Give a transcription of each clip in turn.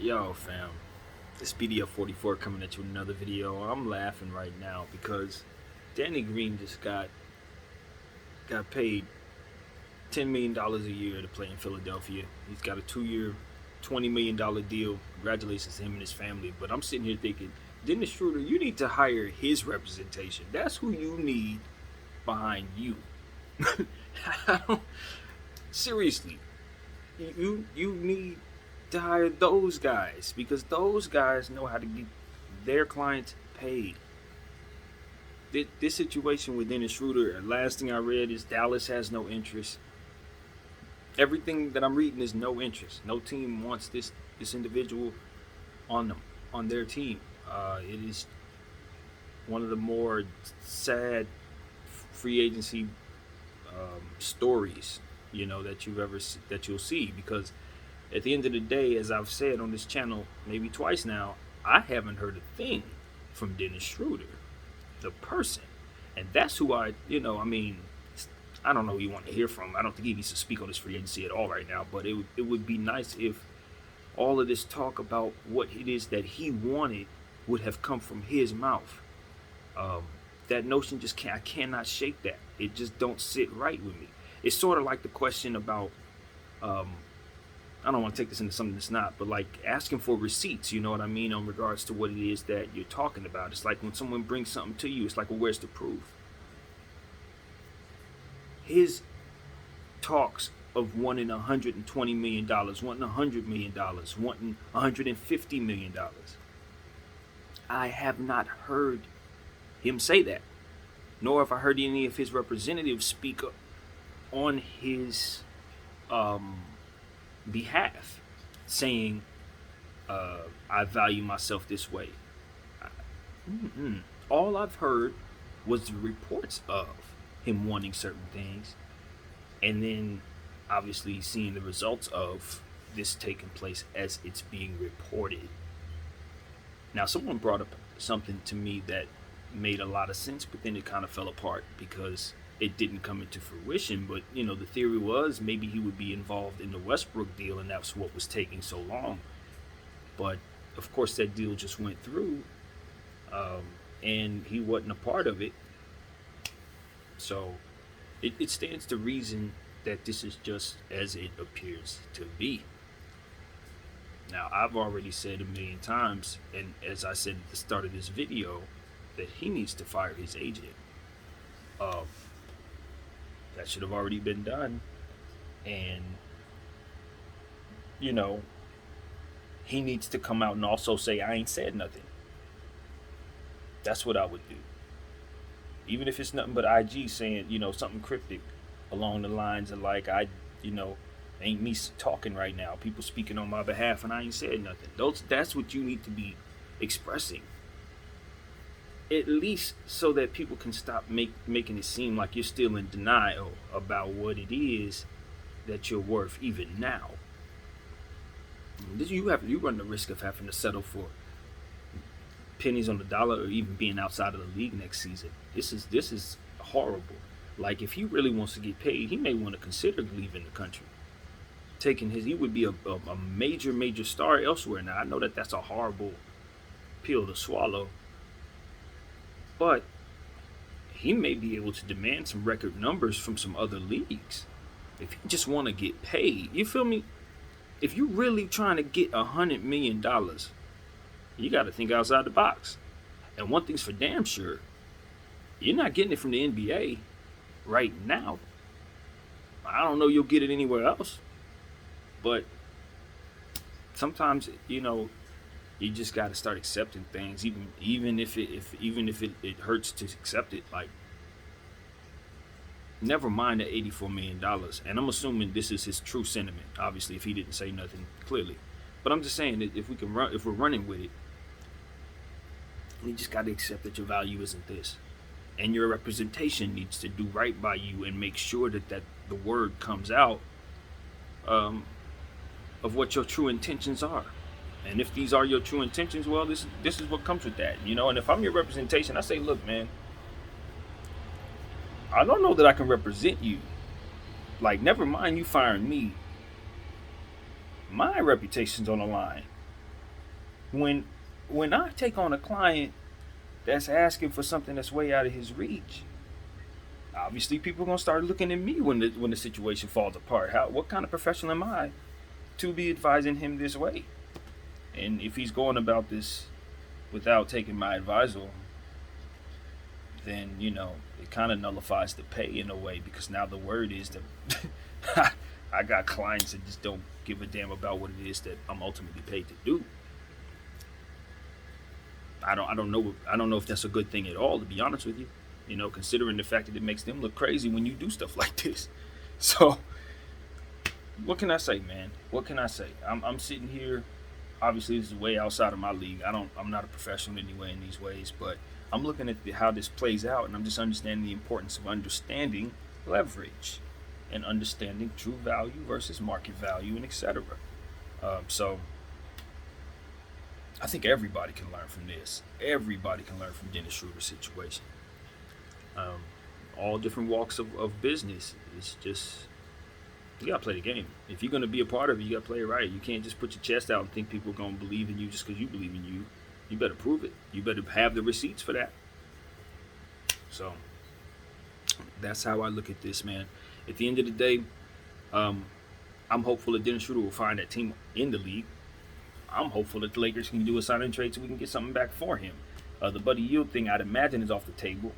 Yo, fam, it's BDF44 coming at you with another video. I'm laughing right now because Danny Green just got paid $10 million a year to play in Philadelphia. He's got a 2-year, $20 million deal. Congratulations to him and his family. But I'm sitting here thinking, Dennis Schroeder, you need to hire his representation. That's who you need behind you. Seriously, you need to hire those guys because those guys know how to get their clients paid. This situation with Dennis Schroeder, last thing I read is Dallas has no interest. Everything that I'm reading is no interest. No team wants this individual on their team. It is one of the more sad free agency stories that you'll see, because at the end of the day, as I've said on this channel maybe twice now, I haven't heard a thing from Dennis Schroeder, the person. And that's who I don't know who you want to hear from. I don't think he needs to speak on this free agency at all right now, but it would be nice if all of this talk about what it is that he wanted would have come from his mouth. That notion I cannot shake that. It just don't sit right with me. It's sort of like the question about, I don't want to take this into something that's not, but like asking for receipts, you know what I mean, in regards to what it is that you're talking about. It's like when someone brings something to you, it's like, well, where's the proof? His talks of wanting $120 million, wanting $100 million, wanting $150 million. I have not heard him say that, nor have I heard any of his representatives speak up on his behalf, saying, I value myself this way. All I've heard was the reports of him wanting certain things, and then obviously seeing the results of this taking place as it's being reported. Now, someone brought up something to me that made a lot of sense, but then it kind of fell apart because it didn't come into fruition. But the theory was maybe he would be involved in the Westbrook deal, and that's what was taking so long. But of course that deal just went through, and he wasn't a part of it. So it stands to reason that this is just as it appears to be. Now, I've already said a million times, and as I said at the start of this video, that he needs to fire his agent. That should have already been done. And, he needs to come out and also say, I ain't said nothing. That's what I would do. Even if it's nothing but IG saying, something cryptic along the lines of like, ain't me talking right now. People speaking on my behalf and I ain't said nothing. That's what you need to be expressing. At least so that people can stop making it seem like you're still in denial about what it is that you're worth even now. You run the risk of having to settle for pennies on the dollar or even being outside of the league next season. This is horrible. Like, if he really wants to get paid, he may want to consider leaving the country. He would be a major star elsewhere. Now, I know that that's a horrible pill to swallow, but he may be able to demand some record numbers from some other leagues if you just want to get paid. You feel me? If you're really trying to get $100 million, you got to think outside the box. And one thing's for damn sure, you're not getting it from the NBA right now. I don't know you'll get it anywhere else, but sometimes you just got to start accepting things, even if it hurts to accept it. Like, never mind the $84 million, and I'm assuming this is his true sentiment. Obviously, if he didn't say nothing clearly, but I'm just saying that if we're running with it, you just got to accept that your value isn't this, and your representation needs to do right by you and make sure that the word comes out of what your true intentions are. And if these are your true intentions, well, this is what comes with that, And if I'm your representation, I say, look, man, I don't know that I can represent you. Like, never mind you firing me. My reputation's on the line. when when I take on a client that's asking for something that's way out of his reach, obviously people are gonna start looking at me when the situation falls apart. What kind of professional am I to be advising him this way? And if he's going about this without taking my advisal, then it kind of nullifies the pay in a way, because now the word is that I got clients that just don't give a damn about what it is that I'm ultimately paid to do. I don't know if that's a good thing at all, to be honest with you. Considering the fact that it makes them look crazy when you do stuff like this. So, what can I say, man? What can I say? I'm sitting here. Obviously, this is way outside of my league. I'm not a professional anyway in these ways, but I'm looking at how this plays out, and I'm just understanding the importance of understanding leverage and understanding true value versus market value, and etc. So I think everybody can learn from this. Everybody can learn from Dennis Schroeder's situation. All different walks of business. It's just, you gotta play the game. If you're gonna be a part of it, you gotta play it right. You can't just put your chest out and think people are gonna believe in you just because you believe in you. You better prove it. You better have the receipts for that. So that's how I look at this, man. At the end of the day, I'm hopeful that Dennis Schroeder will find that team in the league. I'm hopeful that the Lakers can do a sign and trade so we can get something back for him. The Buddy Hield thing, I'd imagine, is off the table.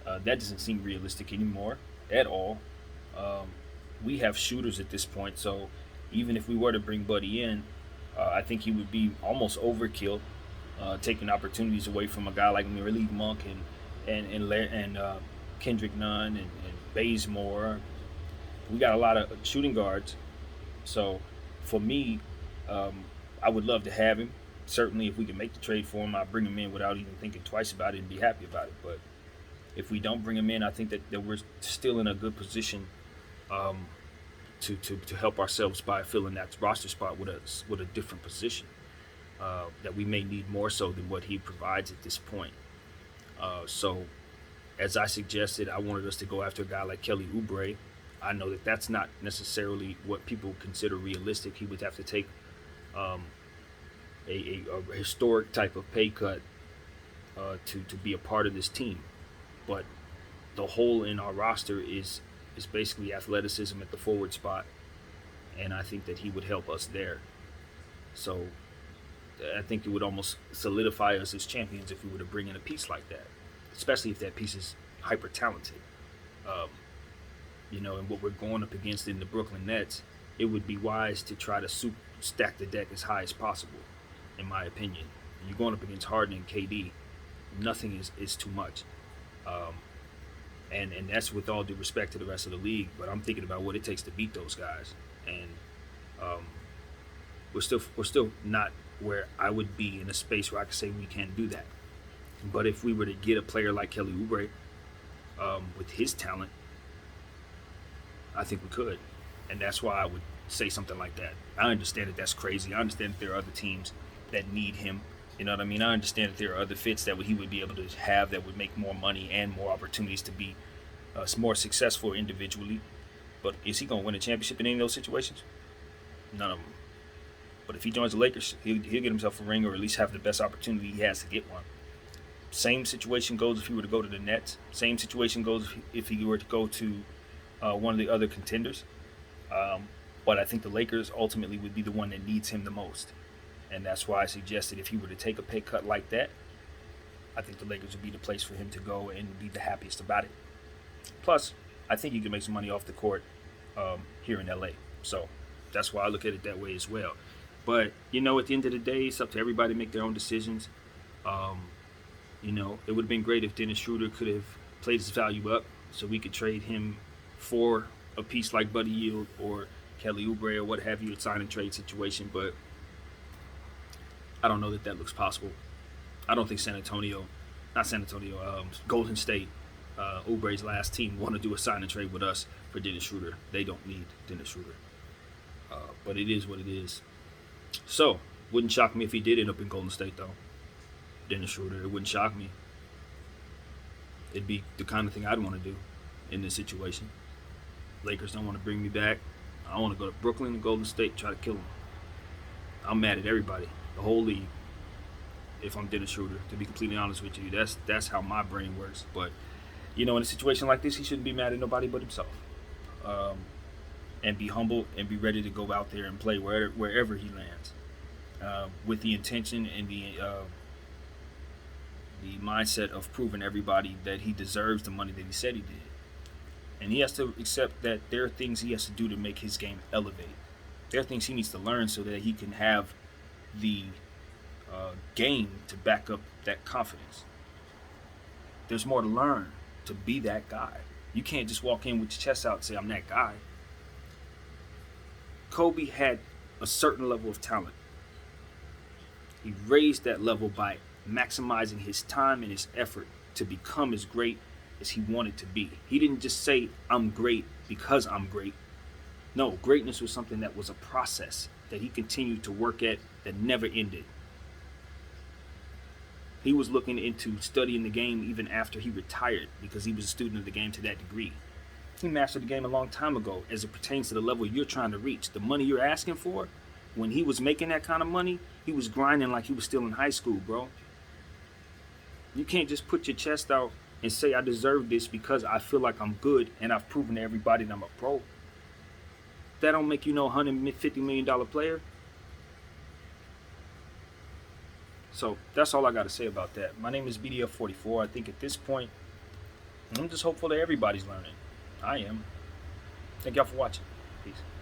That doesn't seem realistic anymore at all. We have shooters at this point, so even if we were to bring Buddy in, I think he would be almost overkill, taking opportunities away from a guy like Malik Monk and Kendrick Nunn and Bazemore. We got a lot of shooting guards, so for me, I would love to have him. Certainly, if we can make the trade for him, I'll bring him in without even thinking twice about it and be happy about it. But if we don't bring him in, I think that we're still in a good position to help ourselves by filling that roster spot with a different position that we may need more so than what he provides at this point. So, as I suggested, I wanted us to go after a guy like Kelly Oubre. I know that that's not necessarily what people consider realistic. He would have to take a historic type of pay cut to be a part of this team. But the hole in our roster is basically athleticism at the forward spot, and I think that he would help us there. So I think it would almost solidify us as champions if we were to bring in a piece like that, especially if that piece is hyper talented. And what we're going up against in the Brooklyn Nets, it would be wise to try to stack the deck as high as possible, in my opinion. You're going up against Harden and KD. Nothing is too much. And that's with all due respect to the rest of the league, but I'm thinking about what it takes to beat those guys, and we're still not where I would be in a space where I could say we can do that. But if we were to get a player like Kelly Oubre with his talent, I think we could, and that's why I would say something like that. I understand that that's crazy. I understand that there are other teams that need him. You know what I mean? I understand that there are other fits that he would be able to have that would make more money and more opportunities to be more successful individually. But is he going to win a championship in any of those situations? None of them. But if he joins the Lakers, he'll get himself a ring, or at least have the best opportunity he has to get one. Same situation goes if he were to go to the Nets. Same situation goes if he were to go to one of the other contenders. But I think the Lakers ultimately would be the one that needs him the most. And that's why I suggested if he were to take a pay cut like that, I think the Lakers would be the place for him to go and be the happiest about it. Plus, I think he can make some money off the court here in LA. So that's why I look at it that way as well. But, at the end of the day, it's up to everybody to make their own decisions. It would have been great if Dennis Schroeder could have played his value up so we could trade him for a piece like Buddy Hield or Kelly Oubre or what have you, a sign and trade situation. But I don't know that looks possible. I don't think Golden State, Oubre's last team, want to do a sign and trade with us for Dennis Schroeder. They don't need Dennis Schroeder. But it is what it is. So, wouldn't shock me if he did end up in Golden State, though. Dennis Schroeder, it wouldn't shock me. It'd be the kind of thing I'd want to do in this situation. Lakers don't want to bring me back. I want to go to Brooklyn and Golden State and try to kill them. I'm mad at everybody, the whole league. if I'm Dennis Schroeder, to be completely honest with you. That's how my brain works. But in a situation like this, he shouldn't be mad at nobody but himself. And be humble and be ready to go out there and play wherever he lands, with the intention and the mindset of proving everybody that he deserves the money that he said he did. And he has to accept that there are things he has to do to make his game elevate. There are things he needs to learn so that he can have the game to back up that confidence. There's more to learn to be that guy. You can't just walk in with your chest out and say, I'm that guy. Kobe had a certain level of talent. He raised that level by maximizing his time and his effort to become as great as he wanted to be. He didn't just say, I'm great because I'm great. No, greatness was something that was a process that he continued to work at that never ended. He was looking into studying the game even after he retired because he was a student of the game to that degree. He mastered the game a long time ago as it pertains to the level you're trying to reach. The money you're asking for, when he was making that kind of money, he was grinding like he was still in high school, bro. You can't just put your chest out and say, I deserve this because I feel like I'm good and I've proven to everybody that I'm a pro. That don't make you no $150 million player. So that's all I got to say about that. My name is BDF44. I think at this point, I'm just hopeful that everybody's learning. I am. Thank y'all for watching. Peace.